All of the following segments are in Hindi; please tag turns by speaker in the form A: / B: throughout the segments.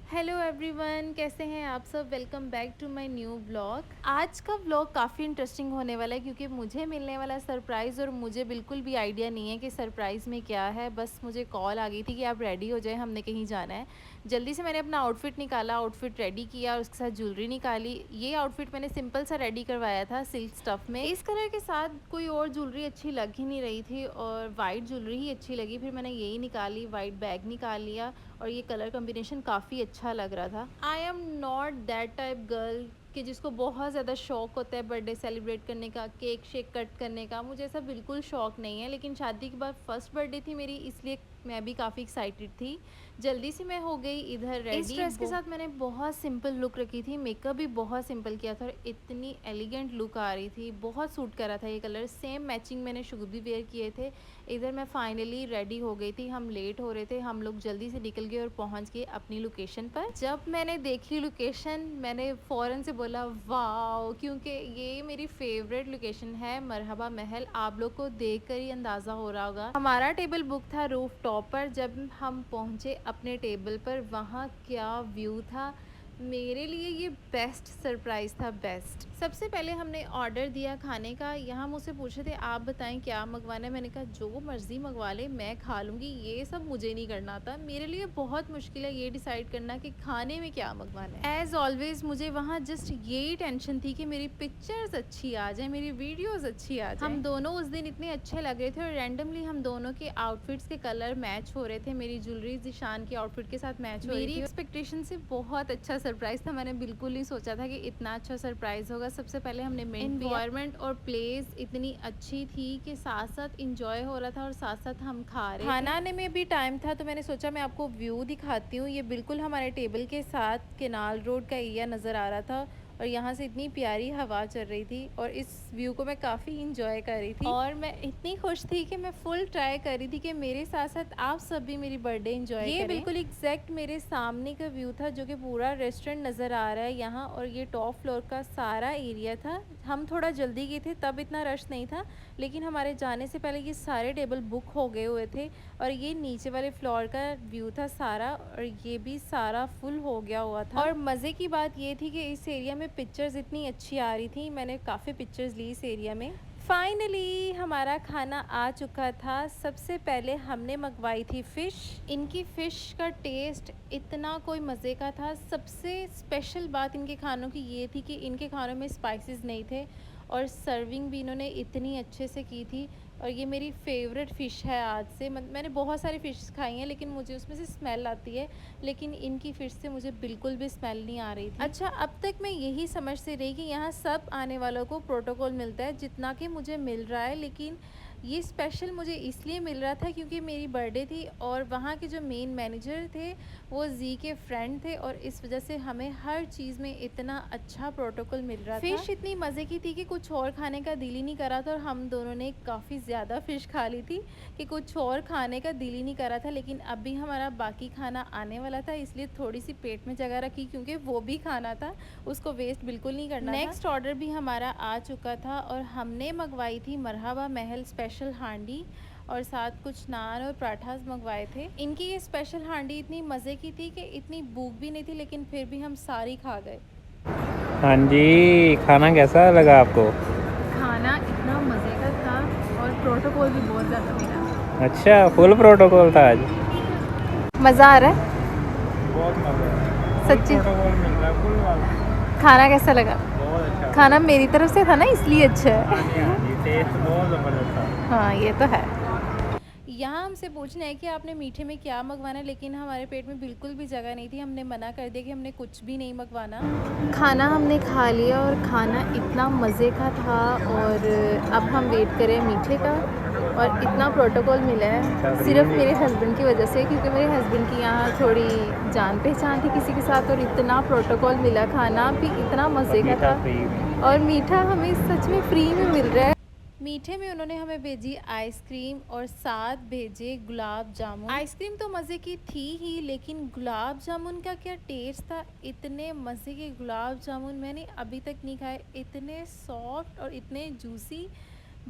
A: हेलो एवरीवन, कैसे हैं आप सब। Welcome back to my new vlog. आज का व्लॉग काफ़ी इंटरेस्टिंग होने वाला है क्योंकि मुझे मिलने वाला सरप्राइज़ और मुझे बिल्कुल भी आइडिया नहीं है कि सरप्राइज़ में क्या है। बस मुझे कॉल आ गई थी कि आप रेडी हो जाए, हमने कहीं जाना है। जल्दी से मैंने अपना आउटफिट निकाला, आउटफिट रेडी किया और उसके साथ ज्वेलरी निकाली। ये आउटफिट मैंने सिंपल सा रेडी करवाया था सिल्क स्टफ़ में। इस कलर के साथ कोई और ज्वेलरी अच्छी लग ही नहीं रही थी और वाइट ज्वेलरी ही अच्छी लगी। फिर मैंने यही निकाली, वाइट बैग निकाल लिया और ये कलर कॉम्बिनेशन काफ़ी अच्छा लग रहा था। I am not that type girl कि जिसको बहुत ज़्यादा शौक होता है बर्थडे सेलिब्रेट करने का, केक शेक कट करने का। मुझे ऐसा बिल्कुल शौक नहीं है, लेकिन शादी के बाद फर्स्ट बर्थडे थी मेरी, इसलिए मैं भी काफ़ी एक्साइटेड थी। जल्दी से मैं हो गई इधर रेडी। इस ड्रेस के साथ मैंने बहुत सिंपल लुक रखी थी, मेकअप भी बहुत सिंपल किया था और इतनी एलिगेंट लुक आ रही थी, बहुत सूट कर रहा था ये कलर। सेम मैचिंग मैंने शूज़ भी वेयर किए थे। इधर मैं फाइनली रेडी हो गई थी, हम लेट हो रहे थे, हम लोग जल्दी से निकल गए और पहुंच गए अपनी लोकेशन पर। जब मैंने देखी लोकेशन मैंने फ़ौरन से बोला वाओ, क्योंकि ये मेरी फेवरेट लोकेशन है, मरहबा महल। आप लोग को देखकर ही अंदाज़ा हो रहा होगा। हमारा टेबल बुक था रूफ टॉप पर। जब हम पहुंचे अपने टेबल पर, वहाँ क्या व्यू था। मेरे लिए ये बेस्ट सरप्राइज़ था, बेस्ट। सबसे पहले हमने ऑर्डर दिया खाने का। यहाँ मुझसे पूछे थे आप बताएं क्या मंगवाना है। मैंने कहा जो मर्ज़ी मंगवा ले, मैं खा लूँगी, ये सब मुझे नहीं करना आता। मेरे लिए बहुत मुश्किल है ये डिसाइड करना कि खाने में क्या मंगवाना है। एज़ ऑलवेज़ मुझे वहाँ जस्ट यही टेंशन थी कि मेरी पिक्चर्स अच्छी आ जाए, मेरी वीडियोज़ अच्छी आ जाए। हम दोनों उस दिन इतने अच्छे लग रहे थे और रैंडमली हम दोनों के आउटफिट्स के कलर मैच हो रहे थे। मेरी ज्वेलरी ज़ीशान के आउटफिट के साथ मैच हो रही थी। मेरी एक्सपेक्टेशन से बहुत अच्छा सरप्राइज़ था। मैंने बिल्कुल नहीं सोचा था कि इतना अच्छा सरप्राइज़ होगा। सबसे पहले हमने एनवायरनमेंट और प्लेस इतनी अच्छी थी कि साथ साथ इंजॉय हो रहा था और साथ साथ हम खा रहे थे। खाना आने में भी टाइम था तो मैंने सोचा मैं आपको व्यू दिखाती हूँ। ये बिल्कुल हमारे टेबल के साथ केनाल रोड का एरिया नज़र आ रहा था और यहाँ से इतनी प्यारी हवा चल रही थी और इस व्यू को मैं काफ़ी इंजॉय कर रही थी और मैं इतनी खुश थी कि मैं फुल ट्राई कर रही थी कि मेरे साथ साथ आप सब भी मेरी बर्थडे इंजॉय करें। ये बिल्कुल एग्जैक्ट मेरे सामने का व्यू था जो कि पूरा रेस्टोरेंट नज़र आ रहा है यहाँ, और ये टॉप फ्लोर का सारा एरिया था। हम थोड़ा जल्दी गए थे तब इतना रश नहीं था, लेकिन हमारे जाने से पहले ये सारे टेबल बुक हो गए हुए थे और ये नीचे वाले फ्लोर का व्यू था सारा, और ये भी सारा फुल हो गया हुआ था। और मज़े की बात ये थी कि इस एरिया में पिक्चर्स इतनी अच्छी आ रही थी, मैंने काफ़ी पिक्चर्स ली इस एरिया में। फाइनली हमारा खाना आ चुका था। सबसे पहले हमने मंगवाई थी फ़िश। इनकी फ़िश का टेस्ट इतना कोई मज़े का था। सबसे स्पेशल बात इनके खानों की ये थी कि इनके खानों में स्पाइसेस नहीं थे और सर्विंग भी इन्होंने इतनी अच्छे से की थी। और ये मेरी फेवरेट फ़िश है आज से। मैंने बहुत सारी फ़िश खाई हैं लेकिन मुझे उसमें से स्मेल आती है, लेकिन इनकी फ़िश से मुझे बिल्कुल भी स्मेल नहीं आ रही थी। अच्छा, अब तक मैं यही समझ से रही कि यहाँ सब आने वालों को प्रोटोकॉल मिलता है जितना कि मुझे मिल रहा है, लेकिन ये स्पेशल मुझे इसलिए मिल रहा था क्योंकि मेरी बर्थडे थी और वहाँ के जो मेन मैनेजर थे वो जी के फ्रेंड थे और इस वजह से हमें हर चीज़ में इतना अच्छा प्रोटोकॉल मिल रहा था। फ़िश इतनी मज़े की थी कि कुछ और खाने का दिल ही नहीं कर रहा था और हम दोनों ने काफ़ी ज़्यादा फ़िश खा ली थी कि कुछ और खाने का दिल ही नहीं कर रहा था। लेकिन अब भी हमारा बाकी खाना आने वाला था, इसलिए थोड़ी सी पेट में जगह रखी क्योंकि वो भी खाना था, उसको वेस्ट बिल्कुल नहीं करना था। नेक्स्ट ऑर्डर भी हमारा आ चुका था और हमने मंगवाई थी मरहबा महल स्पेशल हांडी और साथ कुछ नान और पराठास मंगवाए थे। इनकी ये स्पेशल हांडी इतनी मज़े की थी कि इतनी भूख भी नहीं थी, लेकिन फिर भी हम सारी खा गए।
B: हाँ जी, खाना कैसा लगा आपको?
A: खाना इतना मज़े का था और प्रोटोकॉल भी बहुत ज़्यादा मिला।
B: अच्छा, फुल प्रोटोकॉल था आज।
A: मज़ा आ रहा है
B: बहुत मज़ा है। फुल
A: सच्ची।
B: प्रोटोकॉल मिल रहा है, फुल वाला।
A: खाना कैसा लगा?
B: बहुत अच्छा।
A: खाना मेरी तरफ से था ना, इसलिए अच्छा
B: हाँ जी,
A: है।
B: हाँ जी, टेस्ट बहुत ज़बरदस्त था।
A: हाँ, ये तो है। यहाँ हमसे पूछना है कि आपने मीठे में क्या मंगवाना है, लेकिन हमारे पेट में बिल्कुल भी जगह नहीं थी। हमने मना कर दिया कि हमने कुछ भी नहीं मंगवाना। खाना हमने खा लिया और खाना इतना मज़े का था और अब हम वेट करें मीठे का। और इतना प्रोटोकॉल मिला है सिर्फ मेरे हस्बैंड की वजह से, क्योंकि मेरे हस्बैंड की यहाँ थोड़ी जान पहचान थी किसी के साथ और इतना प्रोटोकॉल मिला। खाना भी इतना मज़े का था और मीठा हमें सच में फ्री में मिल रहा है। मीठे में उन्होंने हमें भेजी आइसक्रीम और साथ भेजे गुलाब जामुन। आइसक्रीम तो मज़े की थी ही, लेकिन गुलाब जामुन का क्या टेस्ट था। इतने मज़े के गुलाब जामुन मैंने अभी तक नहीं खाए, इतने सॉफ्ट और इतने जूसी।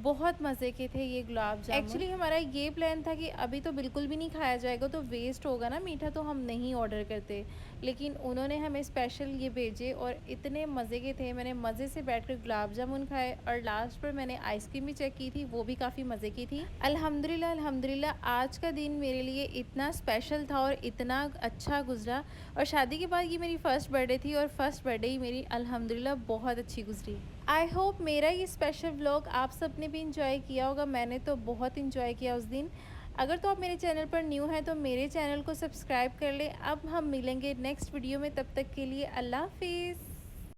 A: बहुत मज़े के थे ये गुलाब जामुन। एक्चुअली हमारा ये प्लान था कि अभी तो बिल्कुल भी नहीं खाया जाएगा, तो वेस्ट होगा ना मीठा, तो हम नहीं ऑर्डर करते। लेकिन उन्होंने हमें स्पेशल ये भेजे और इतने मज़े के थे। मैंने मज़े से बैठकर गुलाब जामुन खाए और लास्ट पर मैंने आइसक्रीम भी चेक की थी, वो भी काफ़ी मज़े की थी। अल्हम्दुलिल्लाह अल्हम्दुलिल्लाह आज का दिन मेरे लिए इतना स्पेशल था और इतना अच्छा गुज़रा। और शादी के बाद ये मेरी फ़र्स्ट बर्थडे थी और फर्स्ट बर्थडे ही मेरी अल्हम्दुलिल्लाह बहुत अच्छी गुज़री। आई होप मेरा ये स्पेशल व्लॉग आप सब ने भी इंजॉय किया होगा। मैंने तो बहुत इंजॉय किया उस दिन। अगर तो आप मेरे चैनल पर न्यू हैं तो मेरे चैनल को सब्सक्राइब कर लें। अब हम मिलेंगे नेक्स्ट वीडियो में, तब तक के लिए अल्लाह हाफिज़।